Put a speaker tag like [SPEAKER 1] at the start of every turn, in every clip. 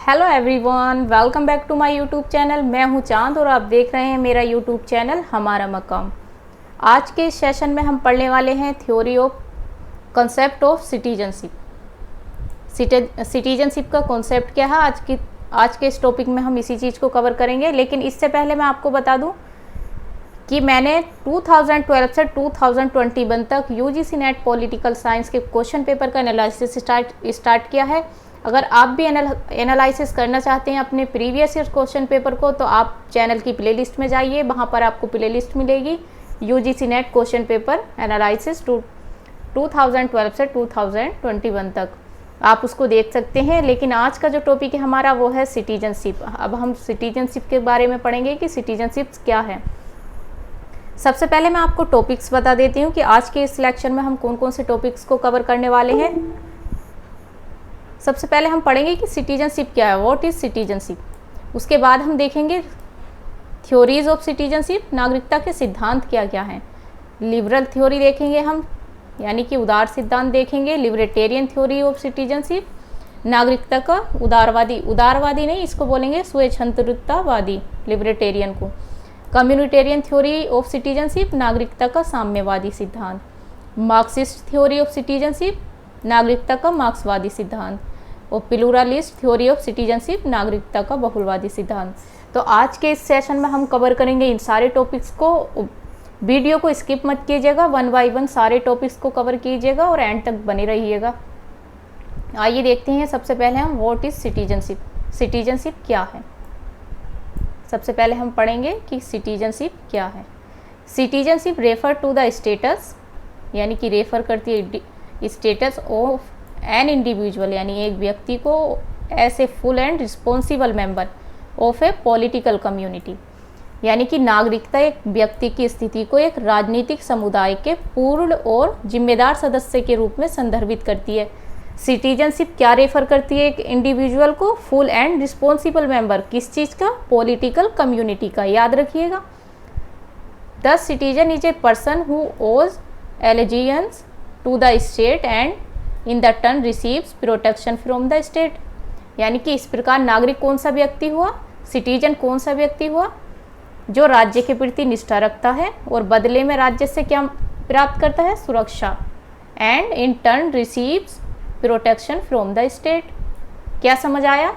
[SPEAKER 1] Hello everyone, welcome back to my YouTube channel. मैं हूं चांद और आप देख रहे हैं मेरा यूट्यूब चैनल हमारा मकाम। आज के इस सेशन में हम पढ़ने वाले हैं theory of concept of citizenship. Citizenship का कॉन्सेप्ट क्या है, आज के इस टॉपिक में हम इसी चीज़ को कवर करेंगे। लेकिन इससे पहले मैं आपको बता दूं कि मैंने 2012 से 2021 तक यूजीसी नेट पॉलिटिकल साइंस के क्वेश्चन पेपर का एनालिसिस स्टार्ट किया है। अगर आप भी एनालिसिस करना चाहते हैं अपने प्रीवियस ईयर क्वेश्चन पेपर को, तो आप चैनल की प्लेलिस्ट में जाइए, वहाँ पर आपको प्लेलिस्ट मिलेगी UGC net question paper analysis 2012 से 2021 तक, आप उसको देख सकते हैं। लेकिन आज का जो टॉपिक है हमारा वो है सिटीजनशिप। अब हम सिटीजनशिप के बारे में पढ़ेंगे कि सिटीजनशिप क्या है। सबसे पहले मैं आपको टॉपिक्स बता देती हूँ कि आज के इस लेक्चर में हम कौन कौन से टॉपिक्स को कवर करने वाले हैं। सबसे पहले हम पढ़ेंगे कि सिटीजनशिप क्या है, व्हाट इज़ सिटीजनशिप। उसके बाद हम देखेंगे थ्योरीज ऑफ सिटीजनशिप, नागरिकता के सिद्धांत क्या क्या हैं। लिबरल थ्योरी देखेंगे हम, यानी कि उदार सिद्धांत देखेंगे। लिबर्टेरियन थ्योरी ऑफ सिटीजनशिप, नागरिकता का उदारवादी नहीं, इसको बोलेंगे स्वेच्छाचारितावादी, लिबर्टेरियन को। कम्युनिटेरियन थ्योरी ऑफ सिटीजनशिप, नागरिकता का साम्यवादी सिद्धांत। मार्क्सिस्ट थ्योरी ऑफ सिटीजनशिप, नागरिकता का मार्क्सवादी सिद्धांत। और प्लूरलिस्ट थ्योरी ऑफ सिटीजनशिप, नागरिकता का बहुलवादी सिद्धांत। तो आज के इस सेशन में हम कवर करेंगे इन सारे टॉपिक्स को। वीडियो को स्किप मत कीजिएगा, वन बाय वन सारे टॉपिक्स को कवर कीजिएगा और एंड तक बने रहिएगा। आइए देखते हैं सबसे पहले हम व्हाट इज सिटीजनशिप। सिटीजनशिप क्या है, सबसे पहले हम पढ़ेंगे कि सिटीजनशिप क्या है। Citizenship refer to the status, यानी कि रेफर करती है स्टेटस ऑफ एन इंडिविजुअल, यानी एक व्यक्ति को as a full and responsible member of a political community, यानी कि नागरिकता एक व्यक्ति की स्थिति को एक राजनीतिक समुदाय के पूर्ण और जिम्मेदार सदस्य के रूप में संदर्भित करती है। सिटीजनशिप क्या रेफर करती है एक इंडिविजुअल को, फुल एंड रिस्पॉन्सिबल मेंबर, किस चीज़ का, पॉलिटिकल कम्युनिटी का, याद रखिएगा। The citizen is a person who owes allegiance to the state and in the turn receives protection from the state, यानी कि इस प्रकार नागरिक कौन सा व्यक्ति हुआ, सिटीजन कौन सा व्यक्ति हुआ, जो राज्य के प्रति निष्ठा रखता है और बदले में राज्य से क्या प्राप्त करता है, सुरक्षा, and in turn receives protection from the state. क्या समझ आया?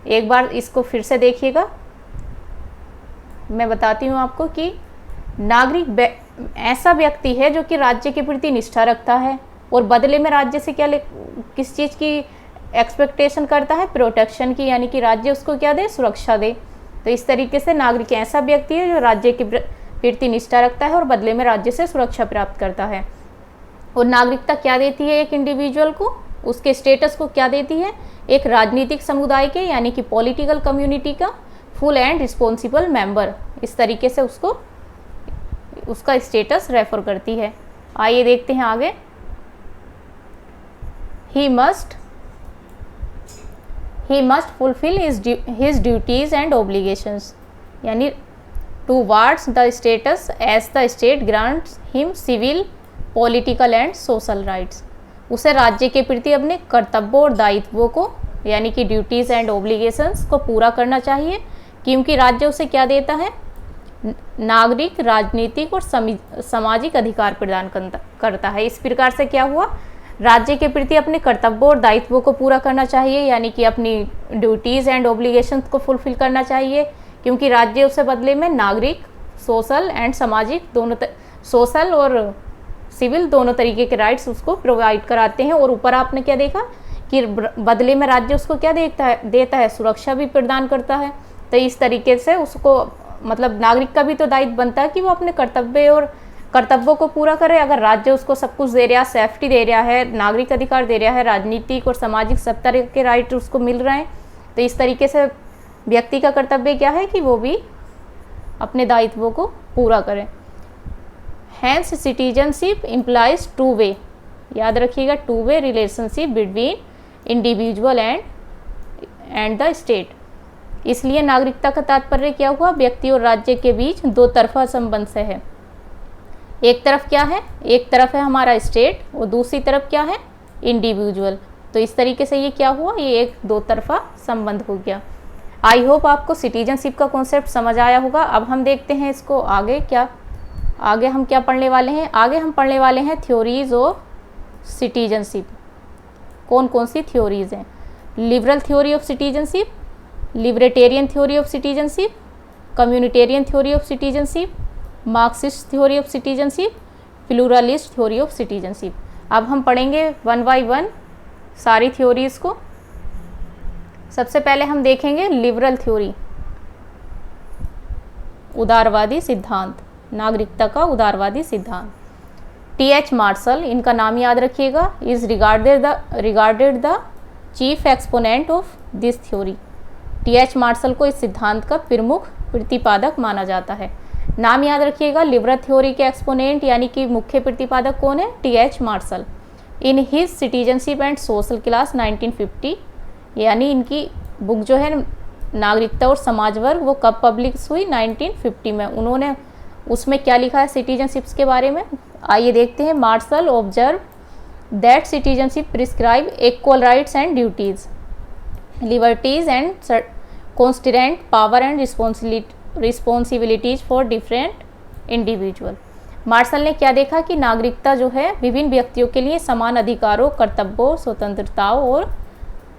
[SPEAKER 1] एक बार इसको फिर से देखिएगा। मैं बताती हूँ आपको कि नागरिक ऐसा व्यक्ति है जो कि राज्य के प्रति निष्ठा रखता है और बदले में राज्य से क्या किस चीज़ की एक्सपेक्टेशन करता है, प्रोटेक्शन की, यानी कि राज्य उसको क्या दे, सुरक्षा दे। तो इस तरीके से नागरिक ऐसा व्यक्ति है जो राज्य के प्रति निष्ठा रखता है और बदले में राज्य से सुरक्षा प्राप्त करता है। और नागरिकता क्या देती है एक इंडिविजुअल को, उसके स्टेटस को क्या देती है, एक राजनीतिक समुदाय के, यानी कि पॉलिटिकल कम्युनिटी का फुल एंड रिस्पॉन्सिबल मेंबर, इस तरीके से उसका स्टेटस रेफर करती है। आइए देखते हैं आगे। He must fulfil his duties and obligations, यानी towards the status as the state grants him civil, political and social rights। उसे राज्य के प्रति अपने कर्तव्यों और दायित्वों को, यानी कि ड्यूटीज़ एंड ओब्लिगेशंस को पूरा करना चाहिए, क्योंकि राज्य उसे क्या देता है, नागरिक, राजनीतिक और सामाजिक अधिकार प्रदान करता है। इस प्रकार से क्या हुआ, राज्य के प्रति अपने कर्तव्यों और दायित्वों को पूरा करना चाहिए, यानी कि अपनी ड्यूटीज़ एंड ओब्लिगेशंस को फुलफिल करना चाहिए, क्योंकि राज्य उसे बदले में नागरिक, सोशल एंड सामाजिक दोनों, सोशल और सिविल दोनों तरीके के राइट्स उसको प्रोवाइड कराते हैं। और ऊपर आपने क्या देखा कि बदले में राज्य उसको क्या देता है, सुरक्षा भी प्रदान करता है। तो इस तरीके से उसको, मतलब नागरिक का भी तो दायित्व बनता है कि वो अपने कर्तव्यों को पूरा करे। अगर राज्य उसको सब कुछ दे रहा है, सेफ्टी दे रहा है, नागरिक अधिकार दे रहा है, राजनीतिक और सामाजिक सब तरह के राइट उसको मिल रहे हैं, तो इस तरीके से व्यक्ति का कर्तव्य क्या है कि वो भी अपने दायित्वों को पूरा करे। Hence citizenship implies two way, याद रखिएगा, two way relationship between individual and the state. इसलिए नागरिकता का तात्पर्य क्या हुआ, व्यक्ति और राज्य के बीच दो तरफा संबंध से है। एक तरफ क्या है, एक तरफ है हमारा स्टेट और दूसरी तरफ क्या है, इंडिविजुअल। तो इस तरीके से ये क्या हुआ, ये एक दो तरफा संबंध हो गया। आई होप आपको सिटीजनशिप का कॉन्सेप्ट समझ आया होगा। अब हम देखते हैं इसको आगे हम क्या पढ़ने वाले हैं। आगे हम पढ़ने वाले हैं थ्योरीज ऑफ सिटीजनशिप। कौन कौन सी थ्योरीज हैं? Liberal theory of citizenship, libertarian theory of citizenship, communitarian theory of citizenship, Marxist theory of citizenship, pluralist theory of citizenship. अब हम पढ़ेंगे वन बाय वन सारी थ्योरीज को। सबसे पहले हम देखेंगे लिबरल थ्योरी, उदारवादी सिद्धांत, नागरिकता का उदारवादी सिद्धांत। टी.एच. मार्शल, इनका नाम याद रखिएगा, is regarded the chief exponent of this theory. T H. Marshall को इस सिद्धांत का प्रमुख प्रतिपादक माना जाता है। नाम याद रखिएगा, लिबरल थ्योरी के एक्सपोनेंट यानी कि मुख्य प्रतिपादक कौन है? T H. Marshall. In his citizenship and social class 1950, यानी इनकी बुक जो है नागरिकता और समाज वर्ग, वो कब पब्लिश हुई? 1950 में। उन्होंने उसमें क्या लिखा है सिटीजनशिप्स के बारे में? आइए देखते हैं। Marshall observe that citizenship prescribe equal rights and duties, liberties and constraint power and responsibilities for different individual. Marshall ने क्या देखा कि नागरिकता जो है विभिन्न व्यक्तियों के लिए समान अधिकारों, कर्तव्यों, स्वतंत्रताओं और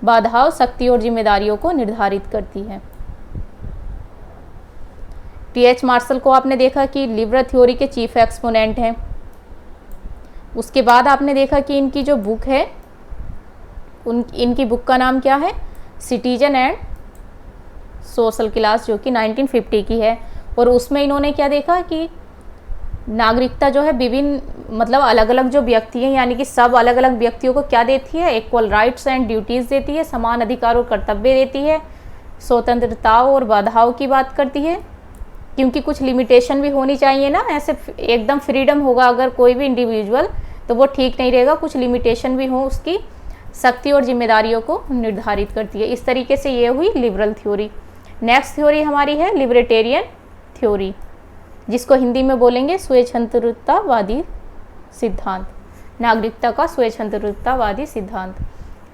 [SPEAKER 1] बाधाओं, शक्ति और जिम्मेदारियों को निर्धारित करती है। टी.एच. मार्शल को आपने देखा कि लिबरल थ्योरी के चीफ एक्सपोनेंट हैं। उसके बाद आपने देखा कि इनकी जो बुक है इनकी बुक का नाम क्या है? सिटीजन एंड सोशल क्लास, जो कि 1950 की है। और उसमें इन्होंने क्या देखा कि नागरिकता जो है विभिन्न मतलब अलग अलग जो व्यक्ति हैं, यानी कि सब अलग अलग व्यक्तियों को क्या देती है? इक्वल राइट्स एंड ड्यूटीज़ देती है, समान अधिकार और कर्तव्य देती है, स्वतंत्रताओं और बाधाओं की बात करती है, क्योंकि कुछ लिमिटेशन भी होनी चाहिए ना। ऐसे एकदम फ्रीडम होगा अगर कोई भी इंडिविजुअल तो वो ठीक नहीं रहेगा, कुछ लिमिटेशन भी हो, उसकी शक्ति और जिम्मेदारियों को निर्धारित करती है। इस तरीके से ये हुई लिबरल थ्योरी। नेक्स्ट थ्योरी हमारी है लिबर्टेरियन थ्योरी, जिसको हिंदी में बोलेंगे स्वतंत्रतावादी सिद्धांत, नागरिकता का स्वतंत्रतावादी सिद्धांत।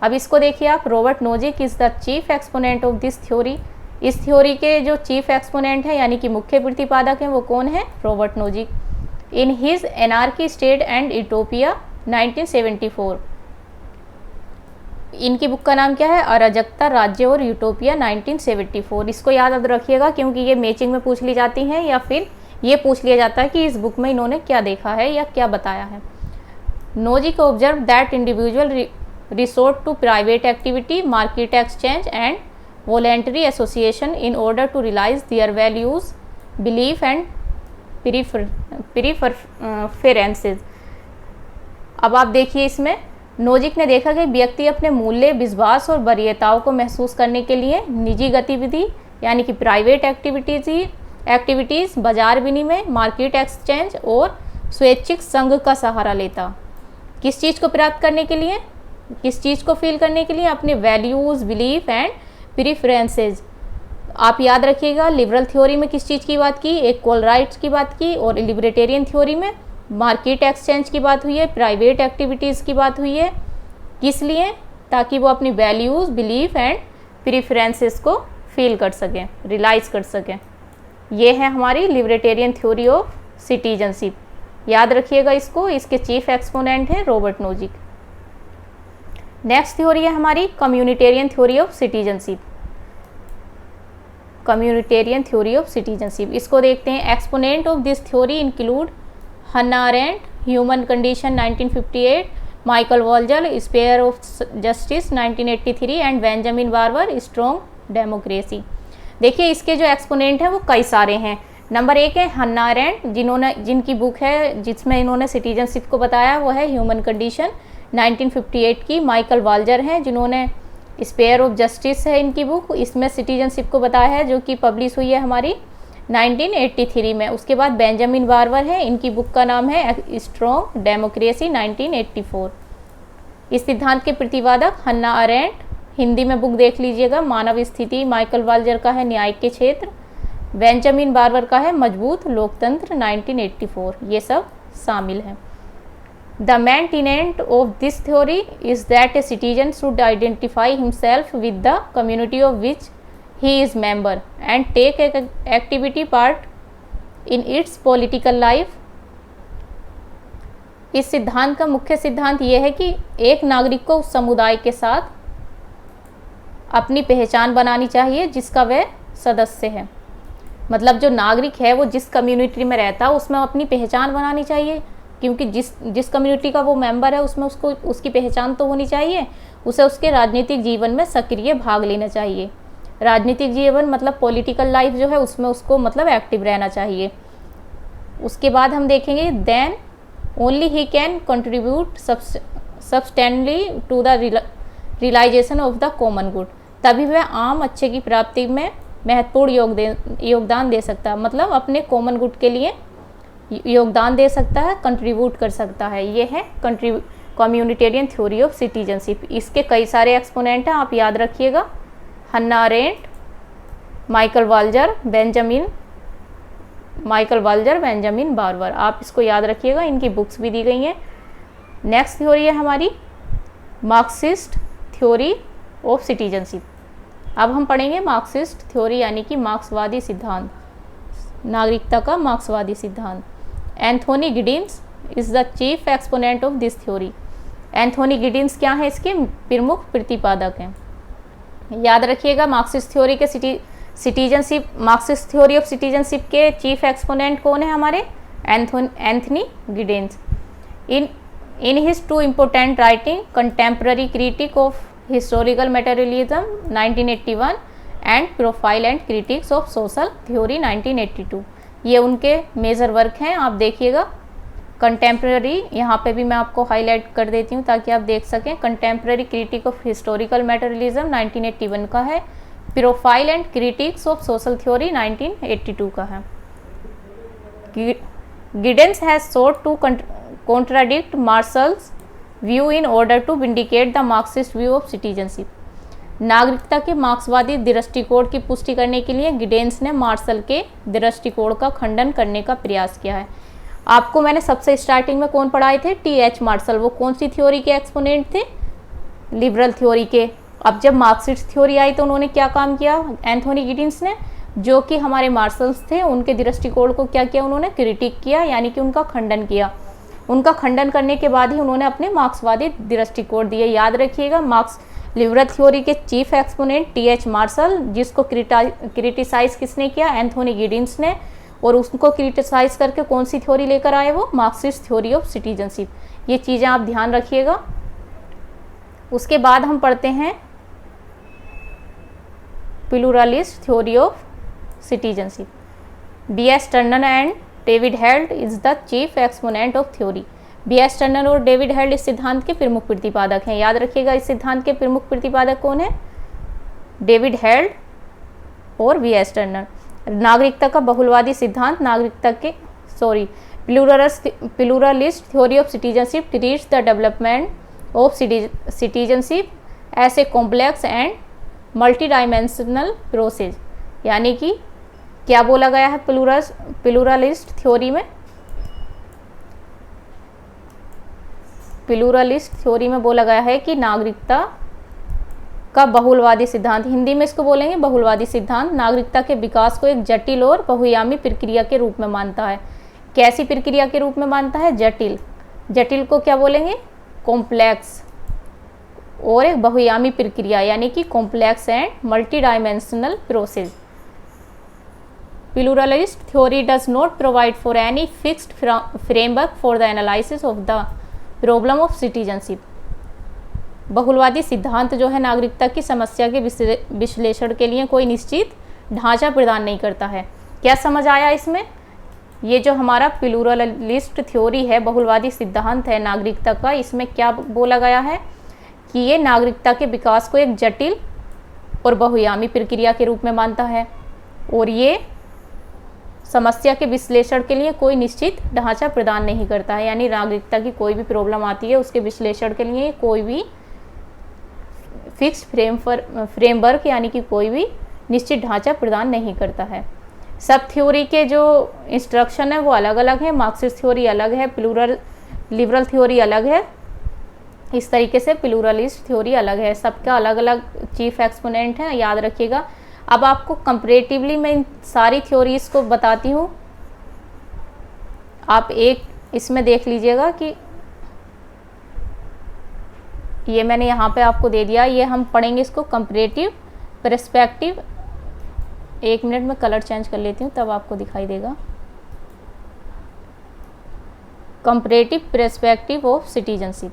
[SPEAKER 1] अब इसको देखिए आप, Robert Nozick is the chief exponent of this theory. इस थ्योरी के जो चीफ एक्सपोनेंट है यानी कि मुख्य प्रतिपादक हैं वो कौन है? Robert Nozick. In his anarchy state and utopia 1974, इनकी बुक का नाम क्या है? अराजकता, राज्य और यूटोपिया 1974। इसको याद रखिएगा क्योंकि ये मैचिंग में पूछ ली जाती हैं या फिर ये पूछ लिया जाता है कि इस बुक में इन्होंने क्या देखा है या क्या बताया है। Nozick observe that individual resort to private activity, market exchange and voluntary association in order to realize their values, belief and preferences. अब आप देखिए, इसमें नोजिक ने देखा कि व्यक्ति अपने मूल्य, विश्वास और वरीयताओं को महसूस करने के लिए निजी गतिविधि यानी कि प्राइवेट एक्टिविटीज़, बाजार विनिमय, मार्केट एक्सचेंज और स्वैच्छिक संघ का सहारा लेता। किस चीज़ को प्राप्त करने के लिए? किस चीज़ को फील करने के लिए? अपने वैल्यूज़, बिलीफ एंड प्रीफरेंसेस। आप याद रखिएगा, लिबरल थ्योरी में किस चीज़ की बात की? इक्वल राइट्स की बात की। और लिबर्टेरियन थ्योरी में मार्केट एक्सचेंज की बात हुई है, प्राइवेट एक्टिविटीज़ की बात हुई है। किस लिए? ताकि वो अपनी वैल्यूज़, बिलीफ एंड प्रीफरेंसेस को फील कर सकें, रियलाइज कर सकें। ये है हमारी लिबर्टेरियन थ्योरी ऑफ सिटीजनशिप। याद रखिएगा इसको, इसके चीफ एक्सपोनेंट हैं रॉबर्ट नोजिक। नेक्स्ट थ्योरी है हमारी communitarian theory of citizenship. Communitarian theory of citizenship, इसको देखते हैं। Exponent of this theory include Hannah Arendt, human condition 1958, Michael Walzer, sphere of justice 1983 and Benjamin Barber, strong democracy. देखिए, इसके जो exponent हैं वो कई सारे हैं। नंबर 1 है हन्ना अरेंट, जिनकी बुक है जिसमें इन्होंने सिटीजनशिप को बताया वो है ह्यूमन कंडीशन 1958 की। माइकल वॉल्जर हैं जिन्होंने स्पेयर ऑफ जस्टिस है इनकी बुक, इसमें सिटीजनशिप को बताया है, जो कि पब्लिश हुई है हमारी 1983 में। उसके बाद बेंजामिन बार्बर है, इनकी बुक का नाम है स्ट्रॉन्ग डेमोक्रेसी 1984। इस सिद्धांत के प्रतिपादक हन्ना अरेंट, हिंदी में बुक देख लीजिएगा, मानव स्थिति। माइकल वॉल्जर का है न्याय के क्षेत्र। बेंजामिन बार्बर का है मजबूत लोकतंत्र 1984। ये सब शामिल हैं। The main tenet of this theory is that a citizen should identify himself with the community of which he is member and take an activity part in its political life. इस सिद्धांत का मुख्य सिद्धांत ये है कि एक नागरिक को उस समुदाय के साथ अपनी पहचान बनानी चाहिए जिसका वह सदस्य है। मतलब जो नागरिक है वो जिस कम्युनिटी में रहता है उसमें अपनी पहचान बनानी चाहिए, क्योंकि जिस कम्युनिटी का वो मेंबर है उसमें उसको उसकी पहचान तो होनी चाहिए। उसे उसके राजनीतिक जीवन में सक्रिय भाग लेना चाहिए। राजनीतिक जीवन मतलब पॉलिटिकल लाइफ जो है उसमें उसको मतलब एक्टिव रहना चाहिए। उसके बाद हम देखेंगे then only he can contribute substantially to the realization of the common good. तभी वह आम अच्छे की प्राप्ति में महत्वपूर्ण योगदान दे सकता है। मतलब अपने कॉमन गुड के लिए योगदान दे सकता है, कंट्रीब्यूट कर सकता है। ये है कम्युनिटेरियन थ्योरी ऑफ सिटीजनशिप। इसके कई सारे एक्सपोनेंट हैं, आप याद रखिएगा। हन्ना Arendt, Michael Walzer, Benjamin barber. आप इसको याद रखिएगा, इनकी बुक्स भी दी गई हैं। नेक्स्ट थ्योरी है हमारी मार्क्सिस्ट थ्योरी ऑफ सिटीजनशिप। अब हम पढ़ेंगे मार्क्सिस्ट थ्योरी यानी कि मार्क्सवादी सिद्धांत, नागरिकता का मार्क्सवादी सिद्धांत। Anthony Giddens is the chief exponent of this theory. Anthony Giddens क्या है, इसके प्रमुख प्रतिपादक हैं। याद रखिएगा मार्क्सिस्ट थ्योरी के मार्क्सिस्ट थ्योरी ऑफ सिटीजनशिप के चीफ एक्सपोनेंट कौन है हमारे, Anthony Giddens. In his two important writing contemporary critique of historical materialism 1981 and profile and critiques of social theory 1982, ये उनके मेजर वर्क हैं। आप देखिएगा कंटेम्प्ररी, यहाँ पे भी मैं आपको हाईलाइट कर देती हूँ ताकि आप देख सकें। Contemporary critique of historical materialism 1981 का है, profile and critiques of social theory 1982 का है। Giddens has sought to contradict Marshall's view in order to vindicate the Marxist view of citizenship। नागरिकता के मार्क्सवादी दृष्टिकोण की पुष्टि करने के लिए गिडेंस ने मार्शल के दृष्टिकोण का खंडन करने का प्रयास किया है। आपको मैंने सबसे स्टार्टिंग में कौन पढ़ाए थे, टी.एच. मार्शल। वो कौन सी थ्योरी के एक्सपोनेंट थे, लिबरल थ्योरी के। अब जब मार्क्सिस्ट थ्योरी आई तो उन्होंने क्या काम किया, एंथोनी गिडिन्स ने, जो कि हमारे मार्शल्स थे, उनके दृष्टिकोण को क्या किया, उन्होंने क्रिटिक किया, यानी कि उनका खंडन किया। उनका खंडन करने के बाद ही उन्होंने अपने मार्क्सवादी दृष्टिकोण दिए। याद रखिएगा लिबरल थ्योरी के चीफ एक्सपोनेंट टी.एच. मार्शल, जिसको क्रिटिसाइज किसने किया, एंथोनी गिडिन्स ने। और उसको क्रिटिसाइज करके कौन सी थ्योरी लेकर आए, वो मार्क्सिस्ट थ्योरी ऑफ सिटीजनशिप। ये चीज़ें आप ध्यान रखिएगा। उसके बाद हम पढ़ते हैं pluralist theory of citizenship. B.S. Turner and David held is the chief exponent of theory. B.S. Turner और डेविड हेल्ड इस सिद्धांत के प्रमुख प्रतिपादक हैं। याद रखिएगा इस सिद्धांत के प्रमुख प्रतिपादक कौन है, डेविड हेल्ड और B.S. टर्नर। नागरिकता का बहुलवादी सिद्धांत pluralist theory of citizenship treats the development of citizenship as a complex and multi dimensional process. यानी कि क्या बोला गया है प्लूरलिस्ट थ्योरी में, बोला गया है कि नागरिकता का बहुलवादी सिद्धांत, हिंदी में इसको बोलेंगे बहुलवादी सिद्धांत, नागरिकता के विकास को एक जटिल और बहुआयामी प्रक्रिया के रूप में मानता है। कैसी प्रक्रिया के रूप में मानता है, जटिल को क्या बोलेंगे, कॉम्प्लेक्स, और एक बहुआयामी प्रक्रिया यानी कि complex and multi dimensional process. Pluralist theory does not provide for any fixed framework for the analysis of the problem of citizenship. बहुलवादी सिद्धांत जो है नागरिकता की समस्या के विश्लेषण के लिए कोई निश्चित ढांचा प्रदान नहीं करता है। क्या समझ आया इसमें, ये जो हमारा प्लूरलिस्ट थ्योरी है, बहुलवादी सिद्धांत है नागरिकता का, इसमें क्या बोला गया है कि ये नागरिकता के विकास को एक जटिल और बहुआयामी प्रक्रिया के रूप में मानता है, और ये समस्या के विश्लेषण के लिए कोई निश्चित ढांचा प्रदान नहीं करता है। यानी नागरिकता की कोई भी प्रॉब्लम आती है उसके विश्लेषण के लिए कोई भी फिक्स्ड फ्रेमवर्क यानी कि कोई भी निश्चित ढांचा प्रदान नहीं करता है। सब थ्योरी के जो इंस्ट्रक्शन है वो अलग अलग है, मार्क्सिस्ट थ्योरी अलग है, लिबरल थ्योरी अलग है, इस तरीके से प्लूरलिस्ट थ्योरी अलग है। सबका अलग अलग चीफ एक्सपोनेंट है, याद रखिएगा। अब आपको कंपैरेटिवली मैं इन सारी थ्योरीज़ को बताती हूँ, आप एक इसमें देख लीजिएगा कि ये मैंने यहाँ पे आपको दे दिया, ये हम पढ़ेंगे इसको कंपैरेटिव पर्सपेक्टिव। एक मिनट में कलर चेंज कर लेती हूँ तब आपको दिखाई देगा। कंपैरेटिव पर्सपेक्टिव ऑफ सिटीजनशिप,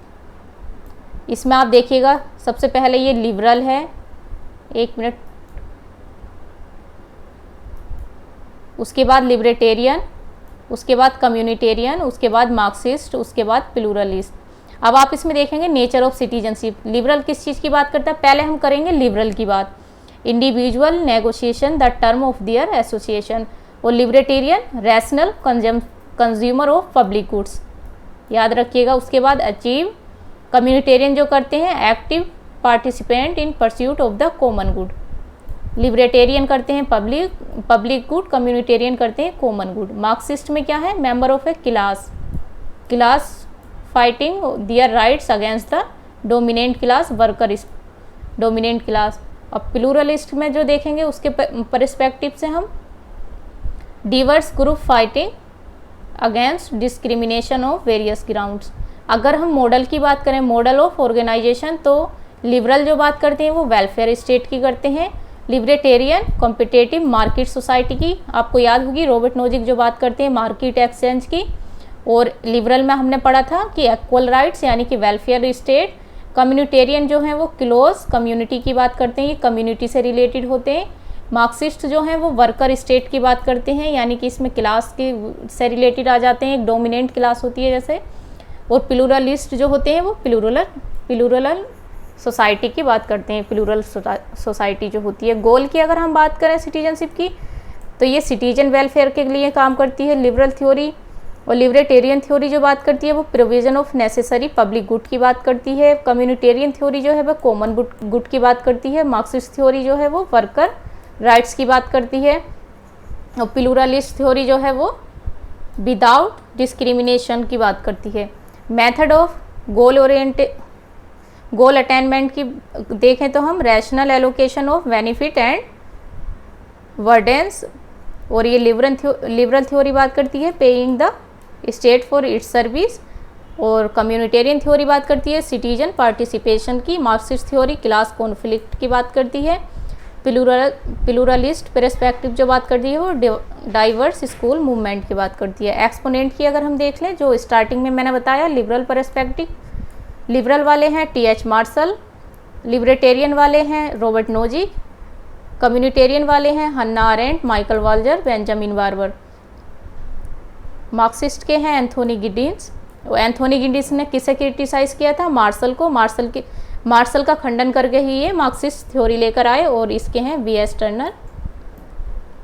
[SPEAKER 1] इसमें आप देखिएगा सबसे पहले ये लिबरल है, एक मिनट, उसके बाद लिबर्टेरियन, उसके बाद कम्युनिटेरियन, उसके बाद मार्क्सिस्ट, उसके बाद प्लूरलिस्ट। अब आप इसमें देखेंगे नेचर ऑफ सिटीजनशिप। लिबरल किस चीज़ की बात करता है, पहले हम करेंगे लिबरल की बात, individual negotiation the term of their association. और libertarian rational consumer of public goods, याद रखिएगा। उसके बाद अचीव, कम्युनिटेरियन जो करते हैं active participant in pursuit of the common good. Libertarian करते हैं पब्लिक गुड, कम्युनिटेरियन करते हैं कॉमन गुड। मार्क्सिस्ट में क्या है, member of a class fighting their rights against the dominant class, worker dominant class. अब प्लूरलिस्ट में जो देखेंगे उसके पर्सपेक्टिव से हम diverse group fighting against discrimination of various grounds. अगर हम मॉडल की बात करें, मॉडल ऑफ ऑर्गेनाइजेशन, तो लिबरल जो बात करते हैं वो वेलफेयर स्टेट की करते हैं। लिबर्टेरियन कॉम्पिटेटिव मार्केट सोसाइटी की, आपको याद होगी रॉबर्ट नोजिक जो बात करते हैं मार्केट एक्सचेंज की। और लिबरल में हमने पढ़ा था कि इक्वल राइट्स यानी कि वेलफेयर स्टेट। कम्युनिटेरियन जो हैं वो क्लोज कम्युनिटी की बात करते हैं, ये कम्युनिटी से रिलेटेड होते हैं। मार्क्सिस्ट जो हैं वो वर्कर स्टेट की बात करते हैं, यानी कि इसमें क्लास के से रिलेटेड आ जाते हैं, एक डोमिनेंट क्लास होती है जैसे। और प्लूरलिस्ट जो होते हैं वो प्लूरल सोसाइटी की बात करते हैं, प्लूरल सोसाइटी जो होती है। गोल की अगर हम बात करें सिटीजनशिप की, तो ये सिटीजन वेलफेयर के लिए काम करती है लिबरल थ्योरी। और लिबर्टेरियन थ्योरी जो बात करती है वो provision of necessary public good की बात करती है। कम्युनिटेरियन थ्योरी जो है वो कॉमन गुड की बात करती है। मार्क्सिस्ट थ्योरी जो है वो वर्कर राइट्स की बात करती है। और प्लूरलिस्ट थ्योरी जो है वो विदाउट डिस्क्रिमिनेशन की बात करती है। मेथड ऑफ गोल अटेनमेंट की देखें तो हम rational allocation of benefit and burdens. और ये लिबरल थ्योरी बात करती है paying the state for its service. और कम्युनिटेरियन थ्योरी बात करती है सिटीजन पार्टिसिपेशन की। मार्क्सिस्ट थ्योरी क्लास कॉन्फ्लिक्ट की बात करती है। प्लूरलिस्ट पर्सपेक्टिव जो बात करती है वो डाइवर्स स्कूल मूवमेंट की बात करती है। एक्सपोनेंट की अगर हम देख लें, जो स्टार्टिंग में मैंने बताया लिबरल पर्सपेक्टिव, लिबरल वाले हैं टी.एच. मार्शल, लिबर्टेरियन वाले हैं रॉबर्ट नोजिक, कम्युनिटेरियन वाले हैं Hannah Arendt, Michael Walzer, Benjamin Barber. Marxist के हैं एंथोनी गिडिंस। एंथोनी गिडिंस ने किसे क्रिटिसाइज़ किया था, मार्शल को। मार्शल का खंडन करके ही ये मार्क्सिस्ट थ्योरी लेकर आए। और इसके हैं वी.एस. टर्नर।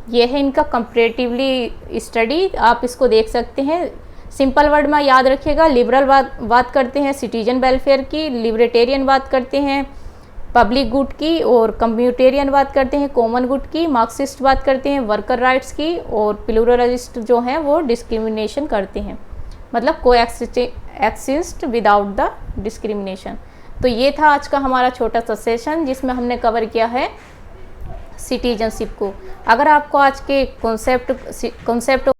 [SPEAKER 1] ये है इनका कंपैरेटिवली स्टडी, आप इसको देख सकते हैं। सिंपल वर्ड में याद रखिएगा, लिबरल बात करते हैं सिटीजन वेलफेयर की, लिबर्टेरियन बात करते हैं पब्लिक गुड की, और कम्युनिटेरियन बात करते हैं कॉमन गुड की, मार्क्सिस्ट बात करते हैं वर्कर राइट्स की, और प्लूरलिस्ट जो हैं वो डिस्क्रिमिनेशन करते हैं, मतलब को एक्सिस्ट विदाउट द डिस्क्रिमिनेशन। तो ये था आज का हमारा छोटा सा सेशन जिसमें हमने कवर किया है सिटीजनशिप को। अगर आपको आज के कॉन्सेप्ट